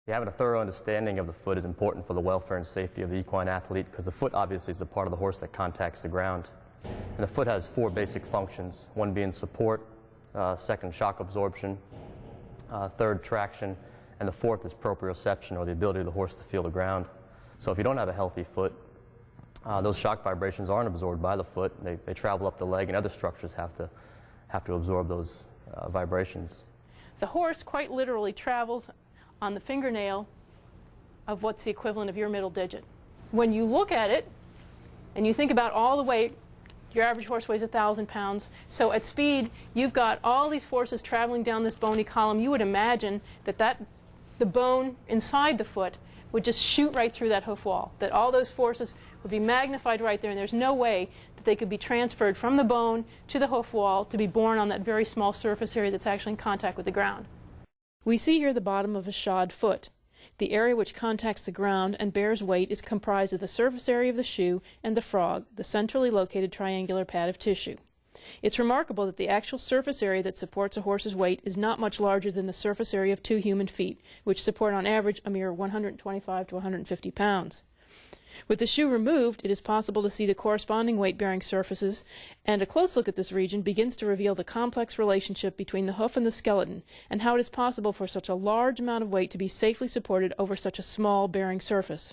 Having a thorough understanding of the foot is important for the welfare and safety of the equine athlete, because the foot obviously is the part of the horse that contacts the ground. And the foot has four basic functions, one being support, second shock absorption, third traction, and the fourth is proprioception, or the ability of the horse to feel the ground. So if you don't have a healthy foot, those shock vibrations aren't absorbed by the foot. They travel up the leg, and other structures have to absorb those vibrations. The horse quite literally travels on the fingernail of what's the equivalent of your middle digit. When you look at it and you think about all the weight, your average horse weighs 1,000 pounds. So at speed, you've got all these forces traveling down this bony column. You would imagine that the bone inside the foot would just shoot right through that hoof wall, that all those forces would be magnified right there, and there's no way that they could be transferred from the bone to the hoof wall to be borne on that very small surface area that's actually in contact with the ground. We see here the bottom of a shod foot. The area which contacts the ground and bears weight is comprised of the surface area of the shoe and the frog, the centrally located triangular pad of tissue. It's remarkable that the actual surface area that supports a horse's weight is not much larger than the surface area of 2 human feet, which support on average a mere 125 to 150 pounds. With the shoe removed, it is possible to see the corresponding weight-bearing surfaces, and a close look at this region begins to reveal the complex relationship between the hoof and the skeleton, and how it is possible for such a large amount of weight to be safely supported over such a small bearing surface.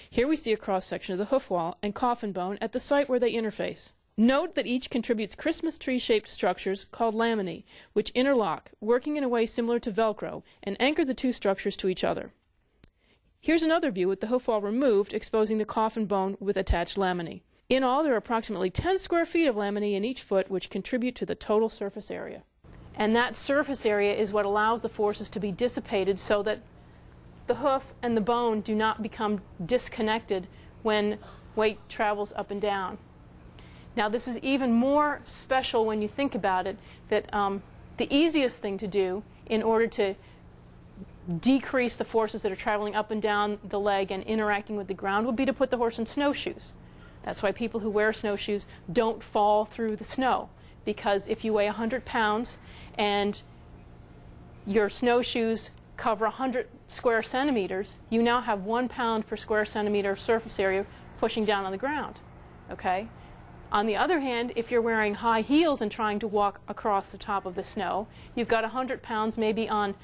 Here we see a cross-section of the hoof wall and coffin bone at the site where they interface. Note that each contributes Christmas tree-shaped structures called laminae, which interlock, working in a way similar to Velcro, and anchor the two structures to each other. Here's another view with the hoof wall removed, exposing the coffin bone with attached laminae. In all, there are approximately 10 square feet of laminae in each foot, which contribute to the total surface area. And that surface area is what allows the forces to be dissipated so that the hoof and the bone do not become disconnected when weight travels up and down. Now, this is even more special when you think about it, that the easiest thing to do in order to decrease the forces that are traveling up and down the leg and interacting with the ground would be to put the horse in snowshoes. That's why people who wear snowshoes don't fall through the snow, because if you weigh 100 pounds and your snowshoes cover 100 square centimeters, you now have 1 pound per square centimeter of surface area pushing down on the ground. Okay? On the other hand, if you're wearing high heels and trying to walk across the top of the snow, you've got 100 pounds maybe on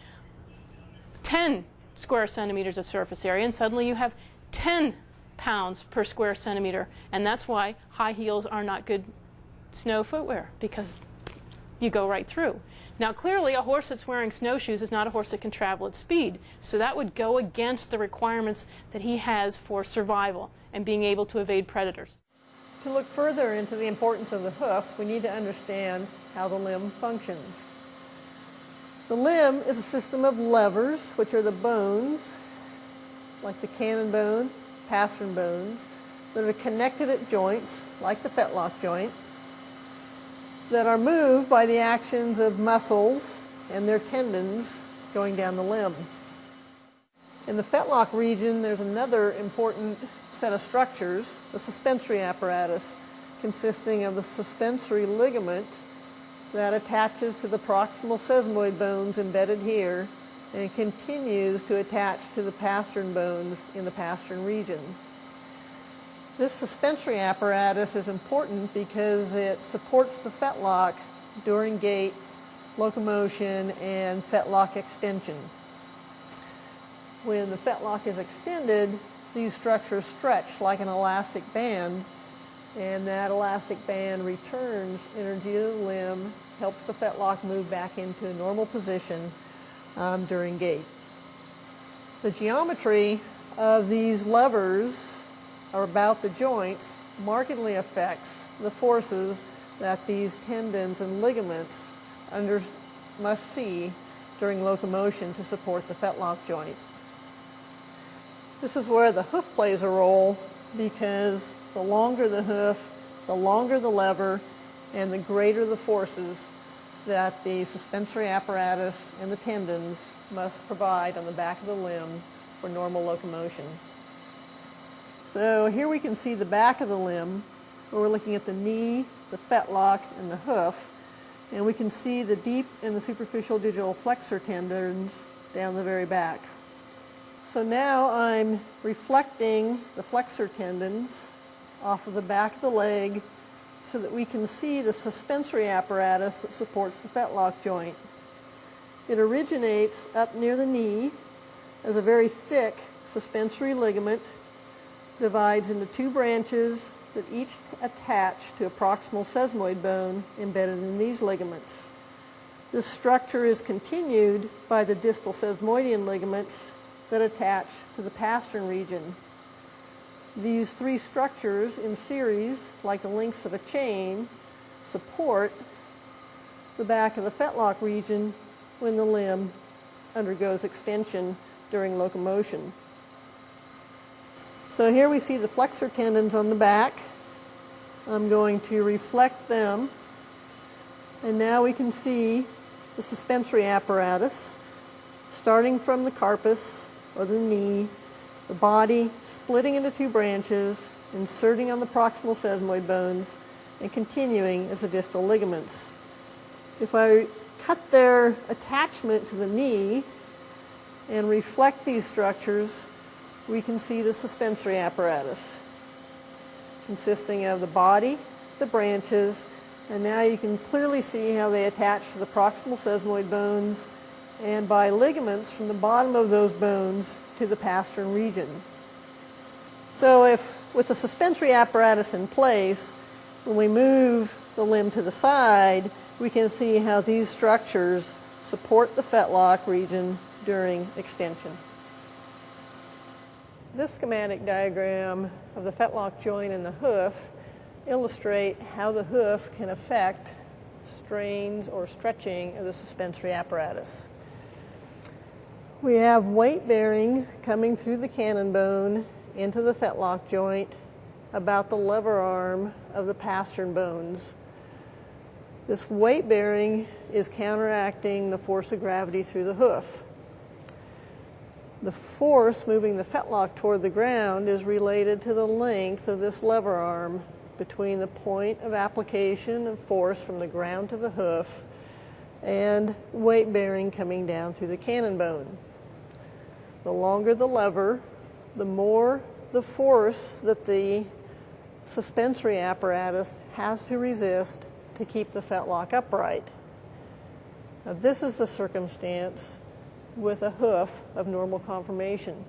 10 square centimeters of surface area, and suddenly you have 10 pounds per square centimeter. And that's why high heels are not good snow footwear, because you go right through. Now, clearly, a horse that's wearing snowshoes is not a horse that can travel at speed, so that would go against the requirements that he has for survival and being able to evade predators. To look further into the importance of the hoof, we need to understand how the limb functions. The limb is a system of levers, which are the bones, like the cannon bone, pastern bones, that are connected at joints, like the fetlock joint, that are moved by the actions of muscles and their tendons going down the limb. In the fetlock region, there's another important set of structures, the suspensory apparatus, consisting of the suspensory ligament that attaches to the proximal sesamoid bones embedded here and continues to attach to the pastern bones in the pastern region. This suspensory apparatus is important because it supports the fetlock during gait, locomotion, and fetlock extension. When the fetlock is extended, these structures stretch like an elastic band, and that elastic band returns energy to the limb, helps the fetlock move back into a normal position during gait. The geometry of these levers about the joints markedly affects the forces that these tendons and ligaments must see during locomotion to support the fetlock joint. This is where the hoof plays a role, because the longer the hoof, the longer the lever, and the greater the forces that the suspensory apparatus and the tendons must provide on the back of the limb for normal locomotion. So here we can see the back of the limb, where we're looking at the knee, the fetlock, and the hoof, and we can see the deep and the superficial digital flexor tendons down the very back. So now I'm reflecting the flexor tendons off of the back of the leg so that we can see the suspensory apparatus that supports the fetlock joint. It originates up near the knee as a very thick suspensory ligament, divides into two branches that each attach to a proximal sesamoid bone embedded in these ligaments. This structure is continued by the distal sesamoidian ligaments that attach to the pastern region. These three structures in series, like the links of a chain, support the back of the fetlock region when the limb undergoes extension during locomotion. So here we see the flexor tendons on the back. I'm going to reflect them, and now we can see the suspensory apparatus starting from the carpus or the knee, the body splitting into two branches, inserting on the proximal sesamoid bones, and continuing as the distal ligaments. If I cut their attachment to the knee and reflect these structures, we can see the suspensory apparatus consisting of the body, the branches, and now you can clearly see how they attach to the proximal sesamoid bones and by ligaments from the bottom of those bones to the pastern region. So if, with the suspensory apparatus in place, when we move the limb to the side, we can see how these structures support the fetlock region during extension. This schematic diagram of the fetlock joint and the hoof illustrate how the hoof can affect strains or stretching of the suspensory apparatus. We have weight bearing coming through the cannon bone into the fetlock joint about the lever arm of the pastern bones. This weight bearing is counteracting the force of gravity through the hoof. The force moving the fetlock toward the ground is related to the length of this lever arm between the point of application of force from the ground to the hoof and weight bearing coming down through the cannon bone. The longer the lever, the more the force that the suspensory apparatus has to resist to keep the fetlock upright. Now, this is the circumstance with a hoof of normal conformation.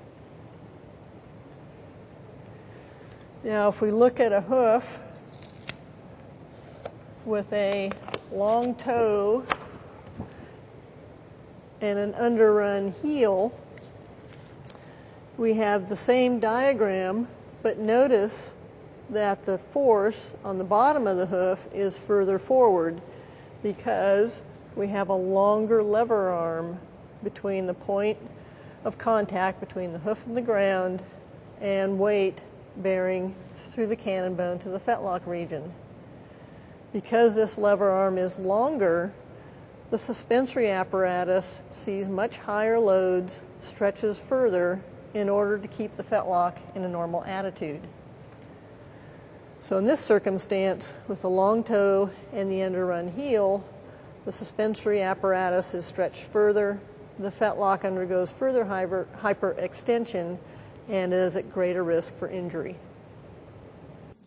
Now, if we look at a hoof with a long toe and an underrun heel, we have the same diagram, but notice that the force on the bottom of the hoof is further forward because we have a longer lever arm between the point of contact between the hoof and the ground and weight bearing through the cannon bone to the fetlock region. Because this lever arm is longer, the suspensory apparatus sees much higher loads, stretches further in order to keep the fetlock in a normal attitude. So in this circumstance, with the long toe and the underrun heel, the suspensory apparatus is stretched further, the fetlock undergoes further hyperextension and is at greater risk for injury.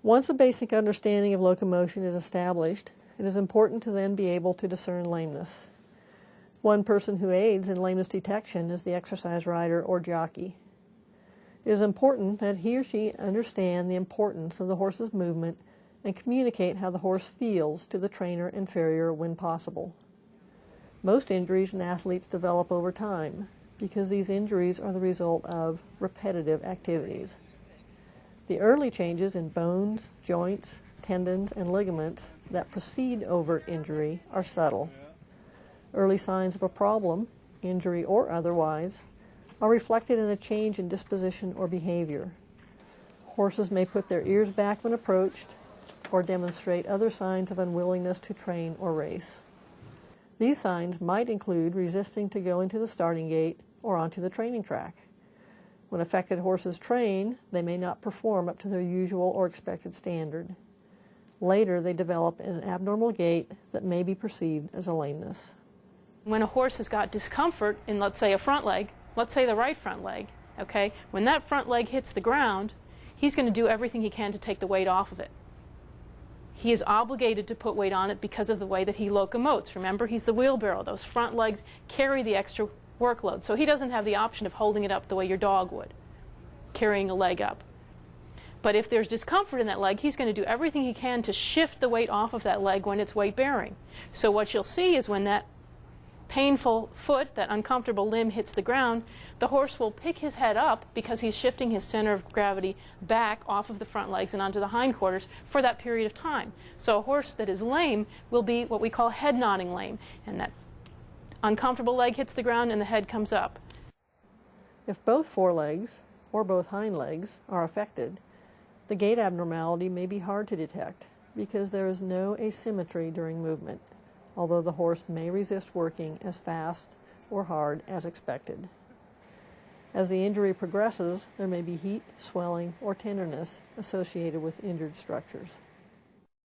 Once a basic understanding of locomotion is established, it is important to then be able to discern lameness. One person who aids in lameness detection is the exercise rider or jockey. It is important that he or she understand the importance of the horse's movement and communicate how the horse feels to the trainer and farrier when possible. Most injuries in athletes develop over time because these injuries are the result of repetitive activities. The early changes in bones, joints, tendons, and ligaments that precede overt injury are subtle. Early signs of a problem, injury or otherwise, are reflected in a change in disposition or behavior. Horses may put their ears back when approached or demonstrate other signs of unwillingness to train or race. These signs might include resisting to go into the starting gate or onto the training track. When affected horses train, they may not perform up to their usual or expected standard. Later, they develop an abnormal gait that may be perceived as a lameness. When a horse has got discomfort in, let's say, a front leg, let's say the right front leg, Okay? When that front leg hits the ground, he's going to do everything he can to take the weight off of it. He is obligated to put weight on it because of the way that he locomotes. Remember, he's the wheelbarrow. Those front legs carry the extra workload. So he doesn't have the option of holding it up the way your dog would, carrying a leg up. But if there's discomfort in that leg, he's going to do everything he can to shift the weight off of that leg when it's weight bearing. So what you'll see is when that painful foot, that uncomfortable limb hits the ground, the horse will pick his head up because he's shifting his center of gravity back off of the front legs and onto the hindquarters for that period of time. So a horse that is lame will be what we call head nodding lame, and that uncomfortable leg hits the ground and the head comes up. If both forelegs or both hind legs are affected, the gait abnormality may be hard to detect because there is no asymmetry during movement, although the horse may resist working as fast or hard as expected. As the injury progresses, there may be heat, swelling, or tenderness associated with injured structures.